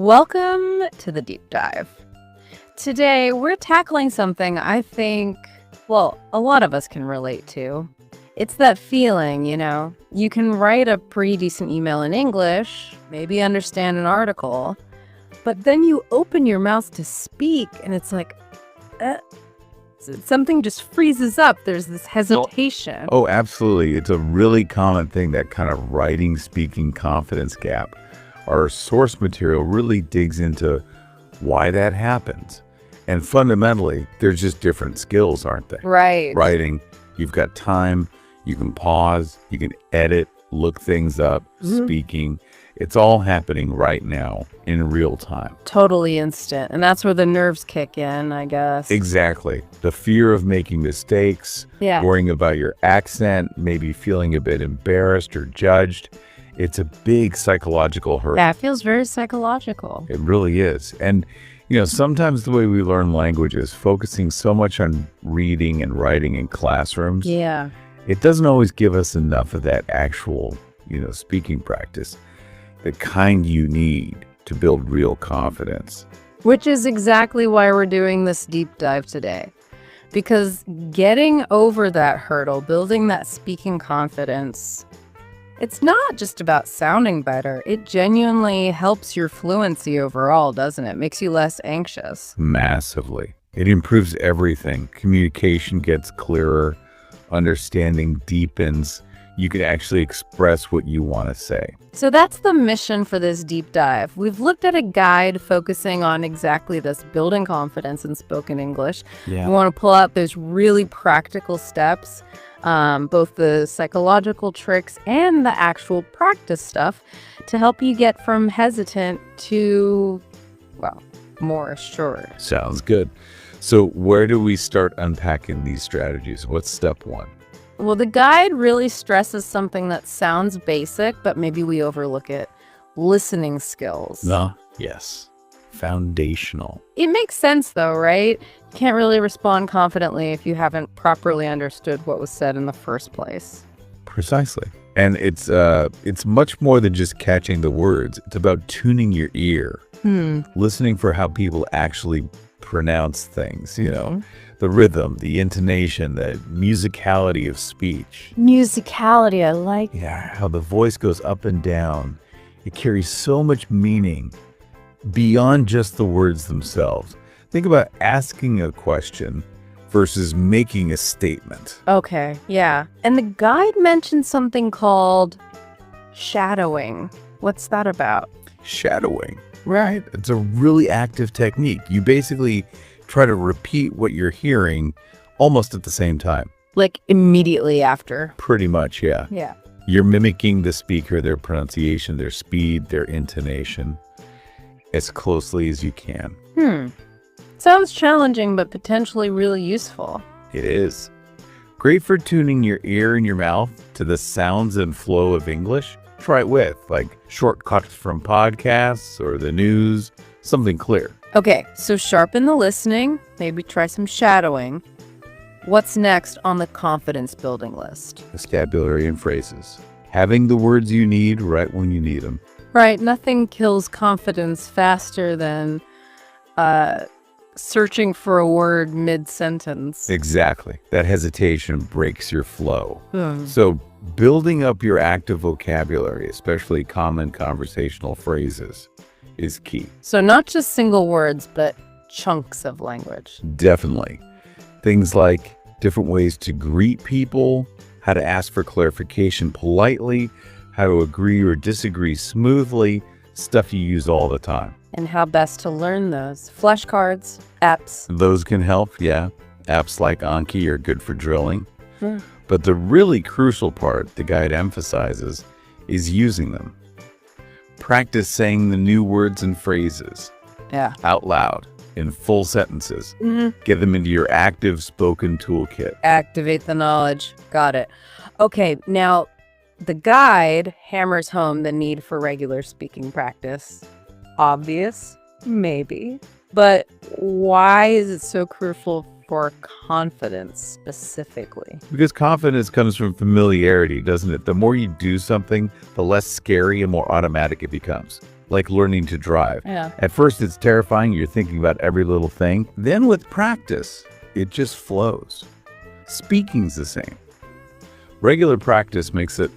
Welcome to the deep dive. Today, we're tackling something I think, well, a lot of us can relate to. It's that feeling, you can write a pretty decent email in English, maybe understand an article, but then you open your mouth to speak and it's like, something just freezes up. There's this hesitation. Oh, absolutely. It's a really common thing, that kind of writing, speaking confidence gap. Our source material really digs into why that happens. And fundamentally, there's just different skills, aren't they? Right. Writing, you've got time, you can pause, you can edit, look things up, speaking. It's all happening right now in real time. Totally instant. And that's where the nerves kick in, I guess. Exactly. The fear of making mistakes, Yeah. worrying about your accent, maybe feeling a bit embarrassed or judged. It's a big psychological hurdle. Yeah, it feels very psychological. It really is. And, sometimes the way we learn languages, focusing so much on reading and writing in classrooms, Yeah. it doesn't always give us enough of that actual, speaking practice, the kind you need to build real confidence. Which is exactly why we're doing this deep dive today. Because getting over that hurdle, building that speaking confidence, it's not just about sounding better. It genuinely helps your fluency overall, doesn't it? Makes you less anxious. Massively. It improves everything. Communication gets clearer. Understanding deepens. You can actually express what you want to say. So that's the mission for this deep dive. We've looked at a guide focusing on exactly this, building confidence in spoken English. Yeah. We want to pull out those really practical steps, both the psychological tricks and the actual practice stuff to help you get from hesitant to, well, more assured. Sounds good. So where do we start unpacking these strategies? What's step one? Well, the guide really stresses something that sounds basic, but maybe we overlook it. Listening skills. Yes. Foundational. It makes sense though, right? You can't really respond confidently if you haven't properly understood what was said in the first place. Precisely. And it's much more than just catching the words. It's about tuning your ear, listening for how people actually pronounce things, the rhythm, the intonation, the musicality of speech. Musicality, I like. Yeah, how the voice goes up and down. It carries so much meaning beyond just the words themselves. Think about asking a question versus making a statement. Okay, yeah. And the guide mentioned something called shadowing. What's that about? Shadowing, right? It's a really active technique. You basically try to repeat what you're hearing almost at the same time. Like immediately after. Pretty much, yeah. Yeah. You're mimicking the speaker, their pronunciation, their speed, their intonation as closely as you can. Sounds challenging, but potentially really useful. It is. Great for tuning your ear and your mouth to the sounds and flow of English. Try it with, like, shortcuts from podcasts or the news, something clear. Okay, so sharpen the listening, maybe try some shadowing. What's next on the confidence building list? Vocabulary and phrases. Having the words you need right when you need them. Right, nothing kills confidence faster than searching for a word mid-sentence. Exactly. That hesitation breaks your flow. So building up your active vocabulary, especially common conversational phrases, is key. So not just single words, but chunks of language. Definitely. Things like different ways to greet people, how to ask for clarification politely, how to agree or disagree smoothly, stuff you use all the time. And how best to learn those. Flashcards, apps. Those can help, yeah. Apps like Anki are good for drilling. But the really crucial part the guide emphasizes is using them. Practice saying the new words and phrases out loud in full sentences. Get them into your active spoken toolkit. Activate the knowledge. Got it. Okay, now the guide hammers home the need for regular speaking practice. Obvious? Maybe. But why is it so crucial for confidence specifically? Because confidence comes from familiarity, doesn't it? The more you do something, the less scary and more automatic it becomes. like learning to drive. Yeah. At first, it's terrifying. You're thinking about every little thing. Then with practice, it just flows. Speaking's the same. Regular practice makes it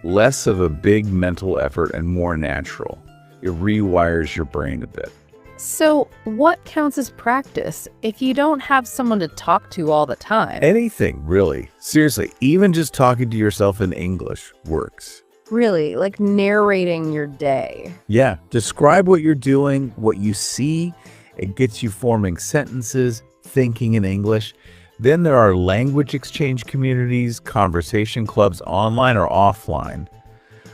less of a big mental effort and more natural. It rewires your brain a bit. So what counts as practice if you don't have someone to talk to all the time? Anything, really. Seriously, even just talking to yourself in English works. Really, like narrating your day. Yeah, describe what you're doing, what you see. It gets you forming sentences, thinking in English. Then there are language exchange communities, conversation clubs, online or offline.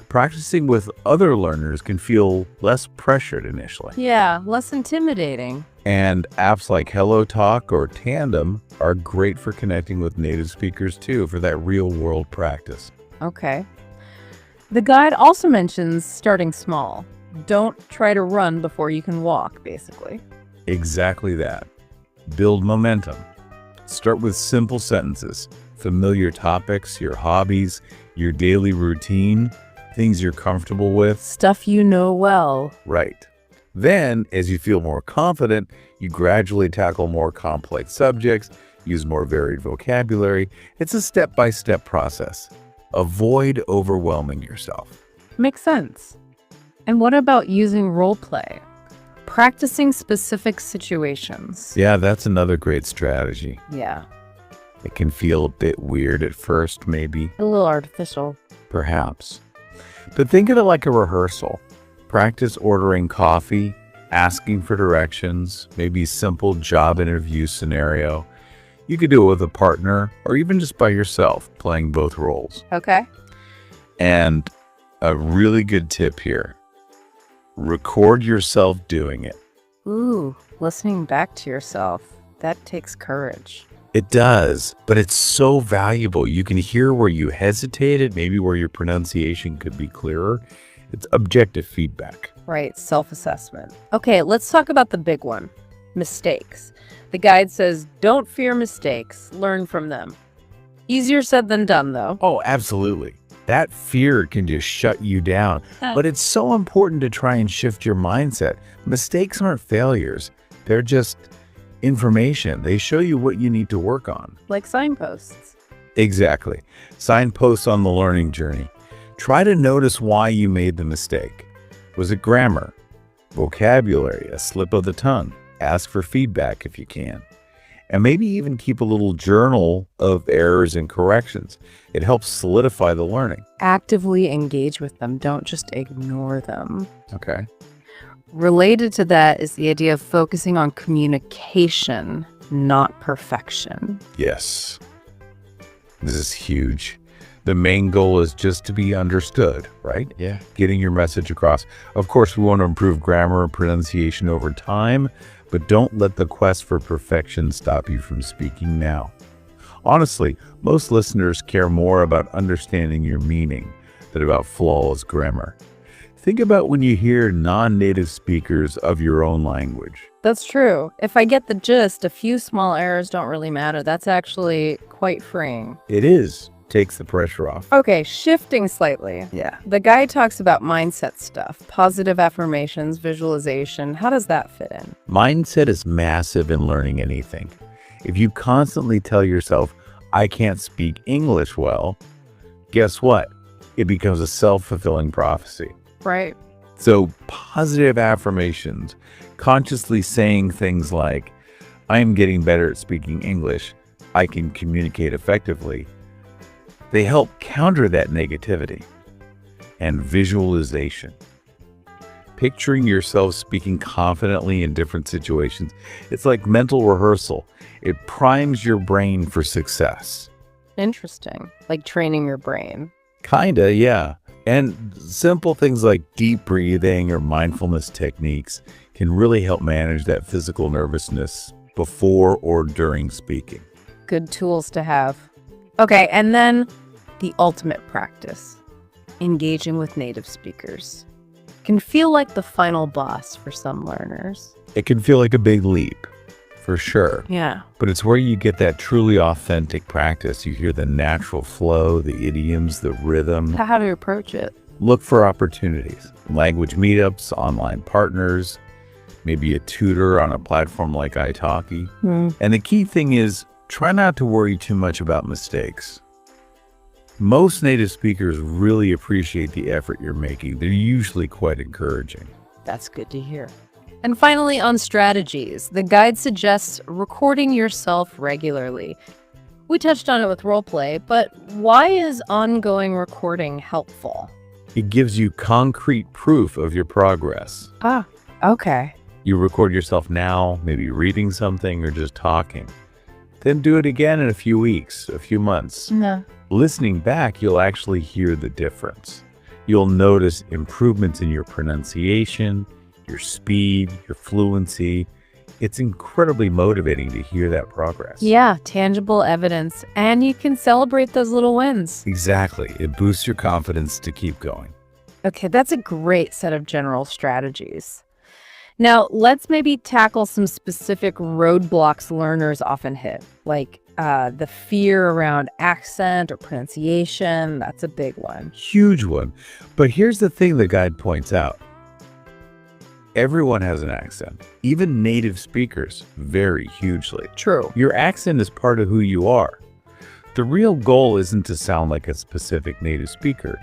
Practicing with other learners can feel less pressured initially. Yeah, less intimidating. And apps like HelloTalk or Tandem are great for connecting with native speakers too, for that real-world practice. Okay. The guide also mentions starting small. Don't try to run before you can walk, basically. Exactly that. Build momentum. Start with simple sentences, familiar topics, your hobbies, your daily routine, things you're comfortable with. Stuff you know well. Right. Then, as you feel more confident, you gradually tackle more complex subjects, use more varied vocabulary. It's a step-by-step process. Avoid overwhelming yourself. Makes sense. And what about using role play? Practicing specific situations. Yeah, that's another great strategy. Yeah. It can feel a bit weird at first, maybe, A little artificial. perhaps. But think of it like a rehearsal. Practice ordering coffee, asking for directions, maybe a simple job interview scenario. You could do it with a partner or even just by yourself, playing both roles. Okay. And a really good tip here, record yourself doing it. Ooh, listening back to yourself. That takes courage. It does, but it's so valuable. You can hear where you hesitated, maybe where your pronunciation could be clearer. It's objective feedback. Right, self-assessment. Okay, let's talk about the big one, mistakes. The guide says, don't fear mistakes, learn from them. Easier said than done, though. Oh, absolutely. That fear can just shut you down. But it's so important to try and shift your mindset. Mistakes aren't failures. They're just information. They show you what you need to work on. Like signposts. Exactly. Signposts on the learning journey. Try to notice why you made the mistake. Was it grammar, vocabulary, a slip of the tongue? Ask for feedback if you can. And maybe even keep a little journal of errors and corrections. It helps solidify the learning. Actively engage with them. Don't just ignore them. Okay. Related to that is the idea of focusing on communication, not perfection. Yes. This is huge. The main goal is just to be understood, right? Yeah. Getting your message across. Of course, we want to improve grammar and pronunciation over time, but don't let the quest for perfection stop you from speaking now. Honestly, most listeners care more about understanding your meaning than about flawless grammar. Think about when you hear non-native speakers of your own language. That's true. If I get the gist, a few small errors don't really matter. That's actually quite freeing. It is. Takes the pressure off. Okay, shifting slightly. Yeah. The guy talks about mindset stuff, positive affirmations, visualization. How does that fit in? Mindset is massive in learning anything. If you constantly tell yourself, I can't speak English well, guess what? It becomes a self-fulfilling prophecy. Right. So positive affirmations, consciously saying things like, I am getting better at speaking English, I can communicate effectively, they help counter that negativity. And visualization. Picturing yourself speaking confidently in different situations. It's like mental rehearsal. It primes your brain for success. Interesting. Like training your brain. Kinda, yeah. And simple things like deep breathing or mindfulness techniques can really help manage that physical nervousness before or during speaking. Good tools to have. Okay, and then the ultimate practice, engaging with native speakers, can feel like the final boss for some learners. It can feel like a big leap, for sure. Yeah. But it's where you get that truly authentic practice. You hear the natural flow, the idioms, the rhythm. How to approach it. Look for opportunities, language meetups, online partners, maybe a tutor on a platform like italki. And the key thing is, try not to worry too much about mistakes. Most native speakers really appreciate the effort you're making. They're usually quite encouraging. That's good to hear. And finally, on strategies, the guide suggests recording yourself regularly. We touched on it with Roleplay, but why is ongoing recording helpful? It gives you concrete proof of your progress. Ah, okay. You record yourself now, maybe reading something or just talking. Then do it again in a few weeks, a few months. No. Listening back, you'll actually hear the difference. You'll notice improvements in your pronunciation, your speed, your fluency. It's incredibly motivating to hear that progress. Yeah, tangible evidence. And you can celebrate those little wins. Exactly. It boosts your confidence to keep going. Okay, that's a great set of general strategies. Now, let's maybe tackle some specific roadblocks learners often hit, like the fear around accent or pronunciation. That's a big one. Huge one. But here's the thing the guide points out. Everyone has an accent. Even native speakers vary hugely. True. Your accent is part of who you are. The real goal isn't to sound like a specific native speaker.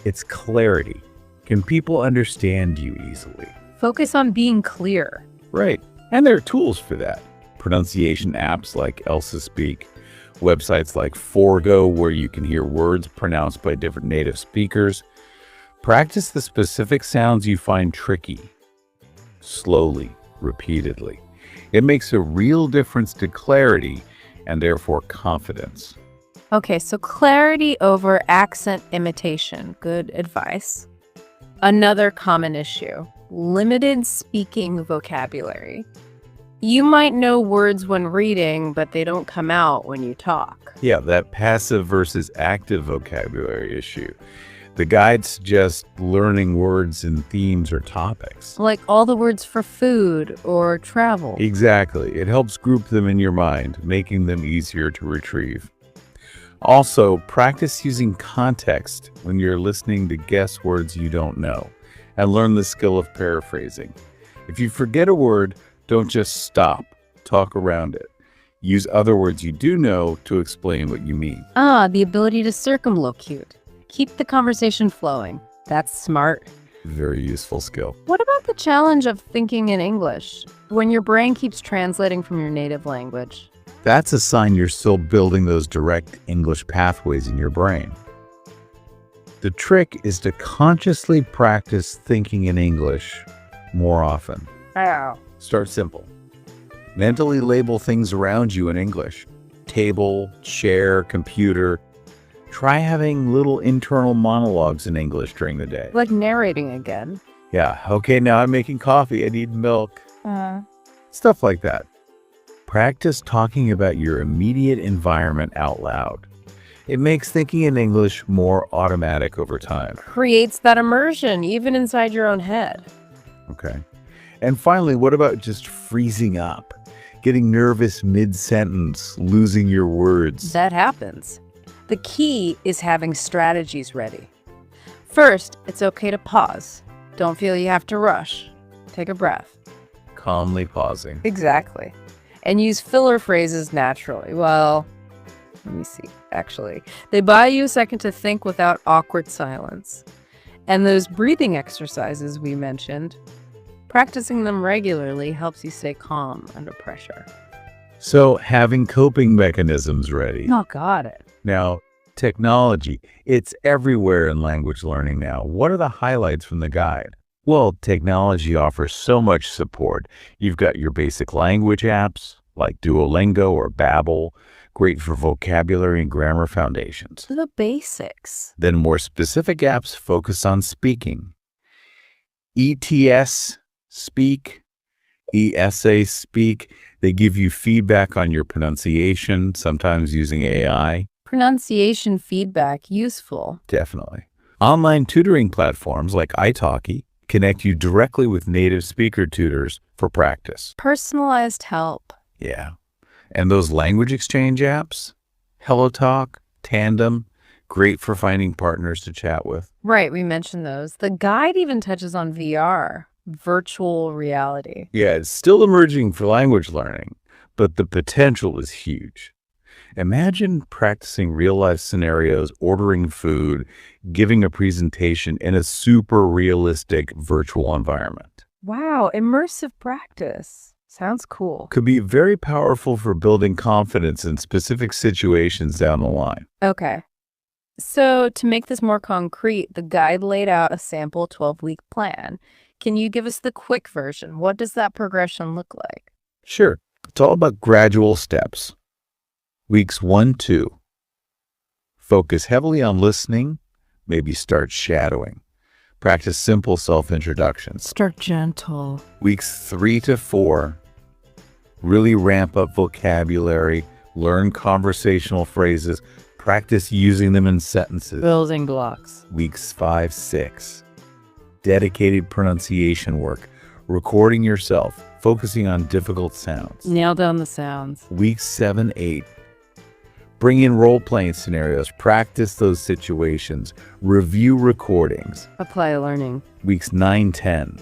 It's clarity. Can people understand you easily? Focus on being clear. Right. And there are tools for that. Pronunciation apps like Elsa Speak, websites like Forgo where you can hear words pronounced by different native speakers. Practice the specific sounds you find tricky. Slowly, repeatedly. It makes a real difference to clarity and therefore confidence. Okay, so clarity over accent imitation. Good advice. Another common issue, limited speaking vocabulary. You might know words when reading, but they don't come out when you talk. Yeah, that passive versus active vocabulary issue. The guide suggests learning words in themes or topics. Like all the words for food or travel. Exactly. It helps group them in your mind, making them easier to retrieve. Also, practice using context when you're listening to guess words you don't know, and learn the skill of paraphrasing. If you forget a word, don't just stop. Talk around it. Use other words you do know to explain what you mean. The ability to circumlocute. Keep the conversation flowing. That's smart. Very useful skill. What about the challenge of thinking in English, when your brain keeps translating from your native language? That's a sign you're still building those direct English pathways in your brain. The trick is to consciously practice thinking in English more often. Ow. Start simple. Mentally label things around you in English. Table, chair, computer. Try having little internal monologues in English during the day. Like narrating again. Yeah, okay, now I'm making coffee. I need milk. Stuff like that. Practice talking about your immediate environment out loud. It makes thinking in English more automatic over time. Creates that immersion, even inside your own head. Okay. And finally, what about just freezing up? Getting nervous mid-sentence, losing your words. That happens. The key is having strategies ready. First, it's okay to pause. Don't feel you have to rush. Take a breath. Calmly pausing. Exactly. And use filler phrases naturally. Well, let me see. Actually, they buy you a second to think without awkward silence. And those breathing exercises we mentioned, practicing them regularly helps you stay calm under pressure. So having coping mechanisms ready. Oh, got it. Now, technology, it's everywhere in language learning now. What are the highlights from the guide? Well, technology offers so much support. You've got your basic language apps like Duolingo or Babbel, great for vocabulary and grammar foundations. The basics. Then more specific apps focus on speaking. ETS Speak, ESA Speak, they give you feedback on your pronunciation, sometimes using AI. Pronunciation feedback useful. Definitely. Online tutoring platforms like italki connect you directly with native speaker tutors for practice. Personalized help. Yeah. And those language exchange apps, HelloTalk, Tandem, Great for finding partners to chat with. Right, we mentioned those. The guide even touches on VR, virtual reality. Yeah, it's still emerging for language learning, but the potential is huge. Imagine practicing real-life scenarios, ordering food, giving a presentation in a super realistic virtual environment. Wow, immersive practice. Sounds cool. Could be very powerful for building confidence in specific situations down the line. Okay. So to make this more concrete, the guide laid out a sample 12-week plan. Can you give us the quick version? What does that progression look like? Sure, it's all about gradual steps. Weeks 1, 2. Focus heavily on listening, maybe start shadowing. Practice simple self-introductions. Start gentle. Weeks 3 to 4. Really ramp up vocabulary, learn conversational phrases, practice using them in sentences. Building blocks. Weeks 5, 6. Dedicated pronunciation work, recording yourself, focusing on difficult sounds. Nail down the sounds. Weeks 7, 8. Bring in role-playing scenarios, practice those situations, review recordings. Apply learning. Weeks 9, 10.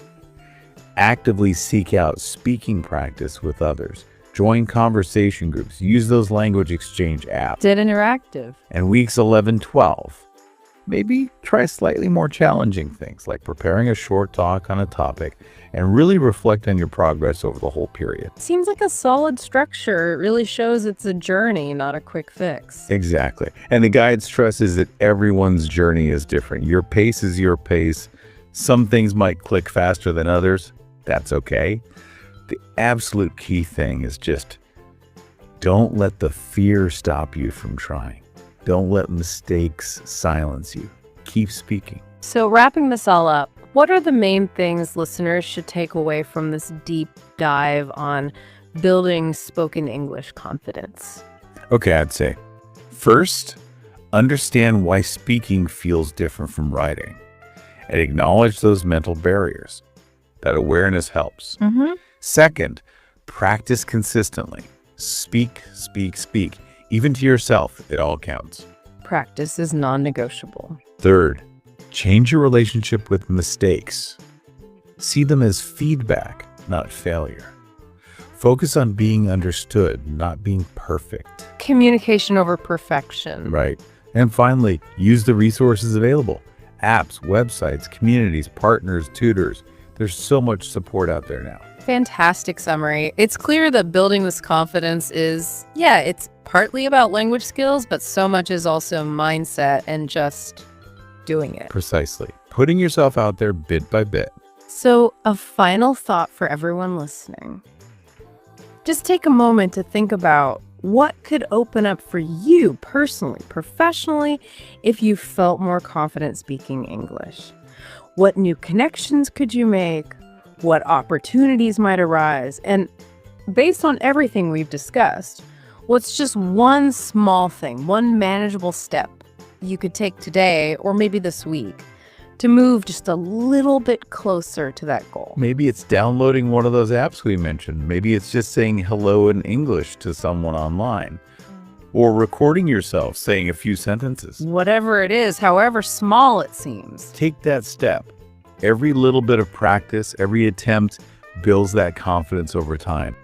Actively seek out speaking practice with others. Join conversation groups. Use those language exchange apps. Did interactive. And weeks 11, 12. Maybe try slightly more challenging things like preparing a short talk on a topic and really reflect on your progress over the whole period. Seems like a solid structure. It really shows it's a journey, not a quick fix. Exactly. And the guide stresses that everyone's journey is different. Your pace is your pace. Some things might click faster than others. That's okay. The absolute key thing is just don't let the fear stop you from trying. Don't let mistakes silence you. Keep speaking. So wrapping this all up, what are the main things listeners should take away from this deep dive on building spoken English confidence? Okay, I'd say, first, understand why speaking feels different from writing and acknowledge those mental barriers. That awareness helps. Second, practice consistently. Speak, speak, speak. Even to yourself, it all counts. Practice is non-negotiable. Third, change your relationship with mistakes. See them as feedback, not failure. Focus on being understood, not being perfect. Communication over perfection. Right. And finally, use the resources available. Apps, websites, communities, partners, tutors. There's so much support out there now. Fantastic summary. It's clear that building this confidence is, it's partly about language skills, but so much is also mindset and just doing it. Precisely. Putting yourself out there bit by bit. So a final thought for everyone listening. Just take a moment to think about what could open up for you personally, professionally, if you felt more confident speaking English. What new connections could you make? What opportunities might arise? And based on everything we've discussed, what's just one small thing, one manageable step you could take today or maybe this week to move just a little bit closer to that goal? Maybe it's downloading one of those apps we mentioned. Maybe it's just saying hello in English to someone online. Or recording yourself saying a few sentences. Whatever it is, however small it seems. Take that step. Every little bit of practice, every attempt builds that confidence over time.